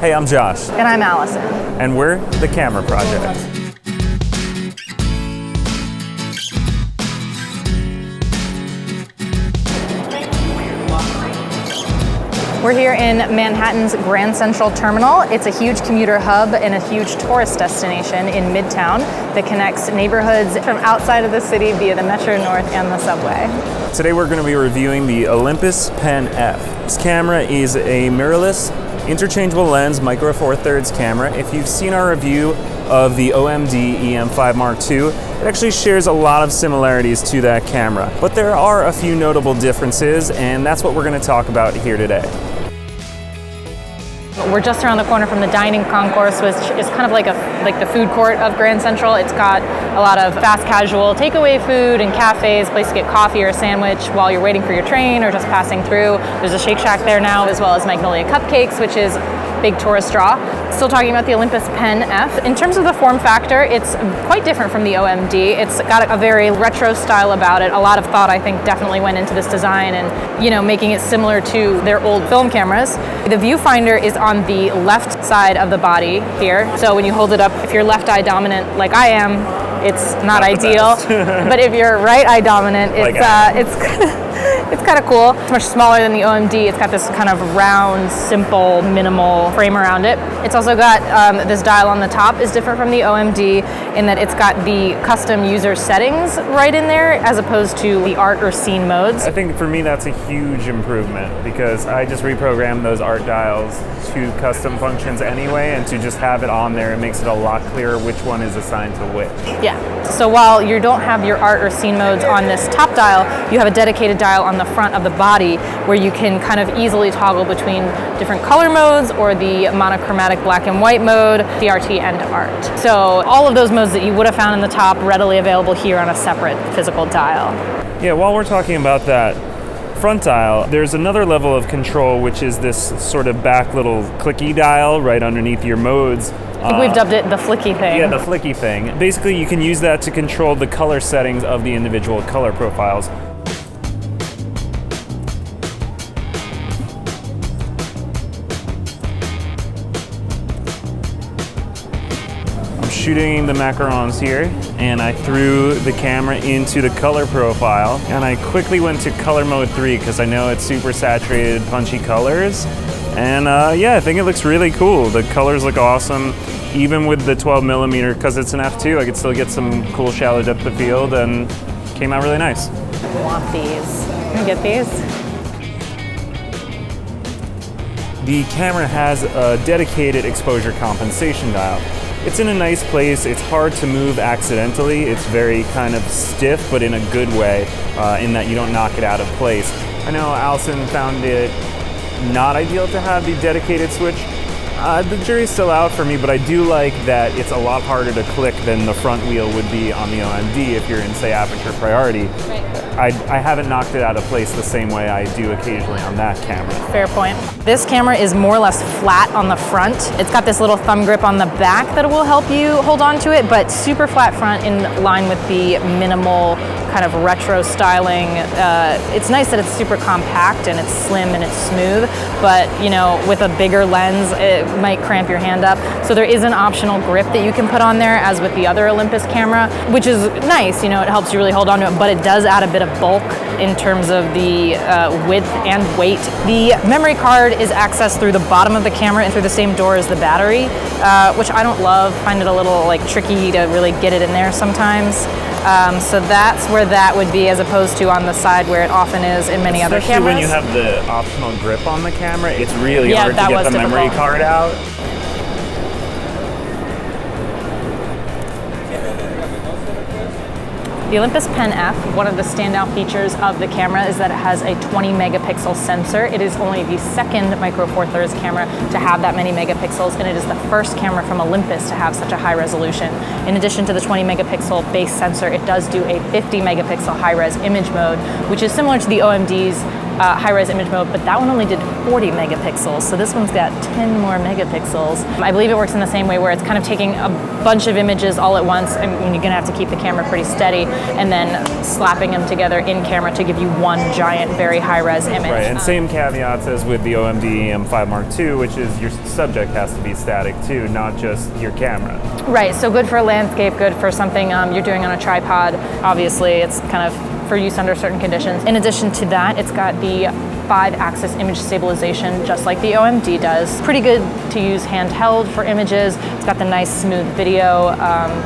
Hey, I'm Josh. And I'm Allison. And we're the Camera Project. We're here in Manhattan's Grand Central Terminal. It's a huge commuter hub and a huge tourist destination in Midtown that connects neighborhoods from outside of the city via the Metro North and the subway. Today we're going to be reviewing the Olympus Pen-F. This camera is a mirrorless, interchangeable lens micro four thirds camera. If you've seen our review of the OMD EM5 Mark II, it actually shares a lot of similarities to that camera. But there are a few notable differences, and that's what we're going to talk about here today. We're just around the corner from the dining concourse, which is kind of like the food court of Grand Central. It's got a lot of fast casual takeaway food and cafes, place to get coffee or a sandwich while you're waiting for your train or just passing through. There's a Shake Shack there now, as well as Magnolia Cupcakes, which is a big tourist draw. Still talking about the Olympus Pen-F. In terms of the form factor, it's quite different from the OMD. It's got a very retro style about it. A lot of thought, I think, definitely went into this design and, making it similar to their old film cameras. The viewfinder is on the left side of the body here. So when you hold it up, if you're left eye dominant like I am, it's not ideal. But if you're right eye dominant, it's kind of cool. It's much smaller than the OMD. It's got this kind of round, simple, minimal frame around it. It's also got this dial on the top is different from the OMD in that it's got the custom user settings right in there as opposed to the art or scene modes. I think for me that's a huge improvement because I just reprogrammed those art dials to custom functions anyway, and to just have it on there, it makes it a lot clearer which one is assigned to which. Yeah. So while you don't have your art or scene modes on this top dial, you have a dedicated dial on the front of the body where you can kind of easily toggle between different color modes or the monochromatic black and white mode, CRT and art. So all of those modes that you would have found in the top readily available here on a separate physical dial. Yeah, while we're talking about that front dial, there's another level of control, which is this sort of back little clicky dial right underneath your modes. I think we've dubbed it the flicky thing. Yeah, the flicky thing. Basically, you can use that to control the color settings of the individual color profiles. Shooting the macarons here, and I threw the camera into the color profile, and I quickly went to color mode 3 because I know it's super saturated, punchy colors, and I think it looks really cool. The colors look awesome, even with the 12mm, because it's an f2, I could still get some cool shallow depth of field, and came out really nice. I want these. Can I get these? The camera has a dedicated exposure compensation dial. It's in a nice place. It's hard to move accidentally. It's very kind of stiff, but in a good way, in that you don't knock it out of place. I know Allison found it not ideal to have the dedicated switch. The jury's still out for me, but I do like that it's a lot harder to click than the front wheel would be on the OMD if you're in, say, aperture priority. Right. I haven't knocked it out of place the same way I do occasionally on that camera. Fair point. This camera is more or less flat on the front. It's got this little thumb grip on the back that will help you hold on to it, but super flat front in line with the minimal kind of retro styling. It's nice that it's super compact and it's slim and it's smooth, but with a bigger lens, it might cramp your hand up. So there is an optional grip that you can put on there, as with the other Olympus camera, which is nice. It helps you really hold on to it, but it does add a bit of bulk in terms of the width and weight. The memory card is accessed through the bottom of the camera and through the same door as the battery, which I don't love. Find it a little tricky to really get it in there sometimes. So that's where that would be, as opposed to on the side where it often is in many other cameras. Especially when you have the optional grip on the camera, it's really hard to get the memory card out. The Olympus Pen-F, one of the standout features of the camera is that it has a 20 megapixel sensor. It is only the second micro four thirds camera to have that many megapixels, and it is the first camera from Olympus to have such a high resolution. In addition to the 20 megapixel base sensor, it does do a 50 megapixel high-res image mode, which is similar to the OMD's high-res image mode, but that one only did 40 megapixels, so this one's got 10 more megapixels. I believe it works in the same way where it's kind of taking a bunch of images all at once, and you're gonna have to keep the camera pretty steady, and then slapping them together in camera to give you one giant, very high-res image. Right, and same caveats as with the OMD EM5 Mark II, which is your subject has to be static too, not just your camera. Right, so good for a landscape, good for something you're doing on a tripod. Obviously, it's kind of for use under certain conditions. In addition to that, it's got the 5-axis image stabilization, just like the OMD does. Pretty good to use handheld for images. It's got the nice smooth video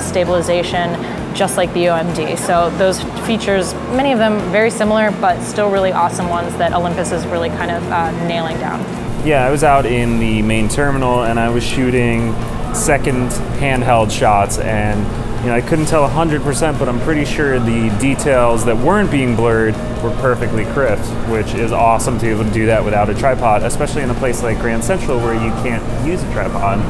stabilization, just like the OMD. So those features, many of them very similar, but still really awesome ones that Olympus is really kind of nailing down. Yeah, I was out in the main terminal and I was shooting second handheld shots, and I couldn't tell 100%, but I'm pretty sure the details that weren't being blurred were perfectly crisp, which is awesome to be able to do that without a tripod, especially in a place like Grand Central where you can't use a tripod.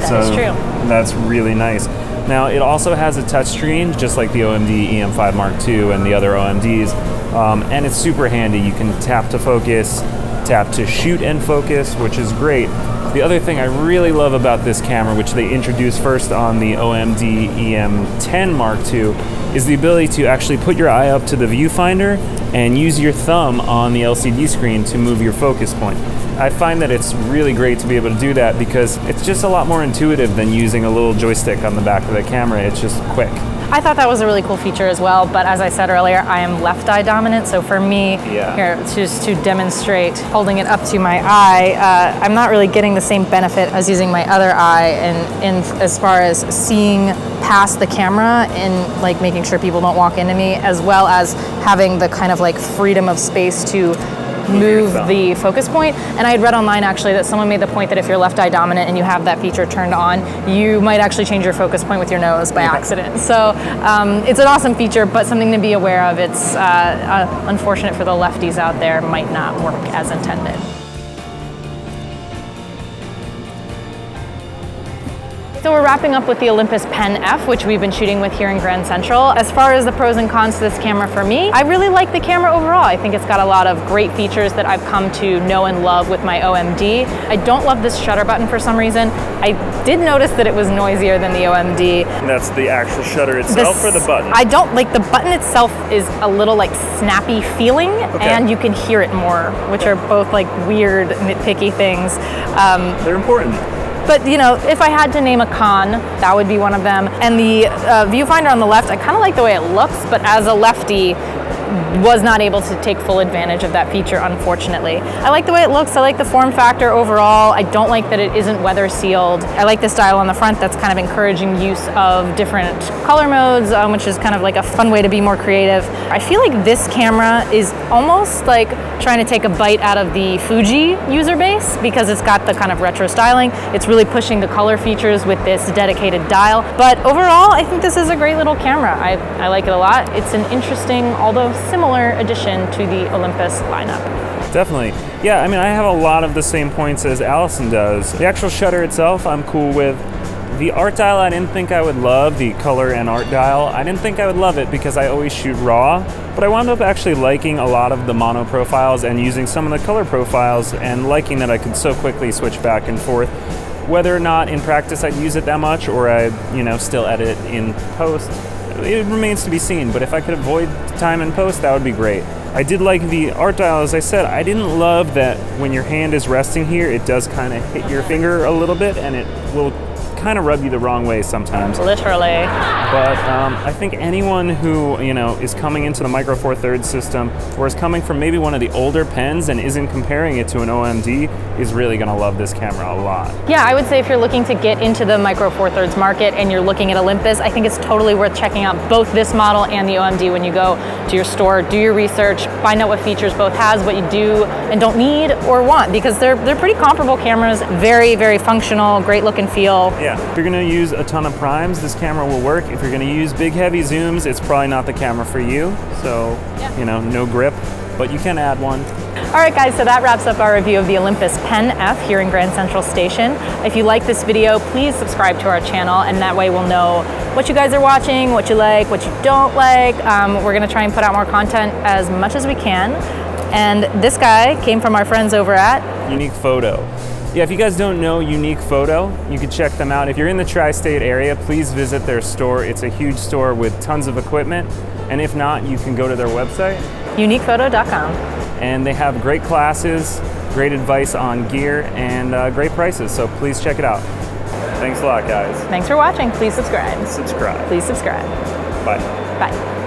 That is true. That's really nice. Now, it also has a touchscreen, just like the OMD EM5 Mark II and the other OMDs, and it's super handy. You can tap to focus, tap to shoot and focus, which is great. The other thing I really love about this camera, which they introduced first on the OMD EM10 Mark II, is the ability to actually put your eye up to the viewfinder and use your thumb on the LCD screen to move your focus point. I find that it's really great to be able to do that because it's just a lot more intuitive than using a little joystick on the back of the camera. It's just quick. I thought that was a really cool feature as well, but as I said earlier, I am left eye dominant, so for me, here, just to demonstrate, holding it up to my eye, I'm not really getting the same benefit as using my other eye in as far as seeing past the camera and like making sure people don't walk into me, as well as having the kind of like freedom of space to move the focus point. And I had read online actually that someone made the point that if you're left eye dominant and you have that feature turned on, you might actually change your focus point with your nose by accident. So it's an awesome feature, but something to be aware of. It's unfortunate for the lefties out there, might not work as intended. So we're wrapping up with the Olympus Pen-F, which we've been shooting with here in Grand Central. As far as the pros and cons to this camera for me, I really like the camera overall. I think it's got a lot of great features that I've come to know and love with my OMD. I don't love this shutter button for some reason. I did notice that it was noisier than the OMD. And that's the actual shutter itself or the button? I don't like the button itself is a little like snappy feeling, and you can hear it more, which are both like weird, nitpicky things. They're important. But if I had to name a con, that would be one of them. And the viewfinder on the left, I kind of like the way it looks, but as a lefty, was not able to take full advantage of that feature, unfortunately. I like the way it looks. I like the form factor overall. I don't like that it isn't weather sealed. I like this dial on the front that's kind of encouraging use of different color modes, which is kind of like a fun way to be more creative. I feel like this camera is almost like trying to take a bite out of the Fuji user base because it's got the kind of retro styling. It's really pushing the color features with this dedicated dial. But overall, I think this is a great little camera. I like it a lot. It's an interesting, although similar addition to the Olympus lineup. Definitely. Yeah, I mean, I have a lot of the same points as Allison does. The actual shutter itself, I'm cool with. The art dial, I didn't think I would love. The color and art dial, I didn't think I would love it because I always shoot RAW, but I wound up actually liking a lot of the mono profiles and using some of the color profiles and liking that I could so quickly switch back and forth. Whether or not in practice I'd use it that much or I'd, still edit in post, it remains to be seen, but if I could avoid time in post, that would be great. I did like the art dial, as I said. I didn't love that when your hand is resting here, it does kind of hit your finger a little bit, and it will kind of rub you the wrong way sometimes. Literally. But I think anyone who, is coming into the Micro Four Thirds system or is coming from maybe one of the older pens and isn't comparing it to an OMD is really going to love this camera a lot. Yeah, I would say if you're looking to get into the Micro Four Thirds market and you're looking at Olympus, I think it's totally worth checking out both this model and the OMD when you go to your store. Do your research, find out what features both has, what you do and don't need or want, because they're pretty comparable cameras, very, very functional, great look and feel. Yeah, if you're going to use a ton of primes, this camera will work. If you're going to use big, heavy zooms, it's probably not the camera for you. So, no grip, but you can add one. All right, guys, so that wraps up our review of the Olympus Pen-F here in Grand Central Station. If you like this video, please subscribe to our channel, and that way we'll know what you guys are watching, what you like, what you don't like. We're going to try and put out more content as much as we can. And this guy came from our friends over at Unique Photo. Yeah, if you guys don't know Unique Photo, you can check them out. If you're in the tri-state area, please visit their store. It's a huge store with tons of equipment. And if not, you can go to their website. uniquephoto.com. And they have great classes, great advice on gear, and great prices. So please check it out. Thanks a lot, guys. Thanks for watching. Please subscribe. Subscribe. Please subscribe. Bye. Bye.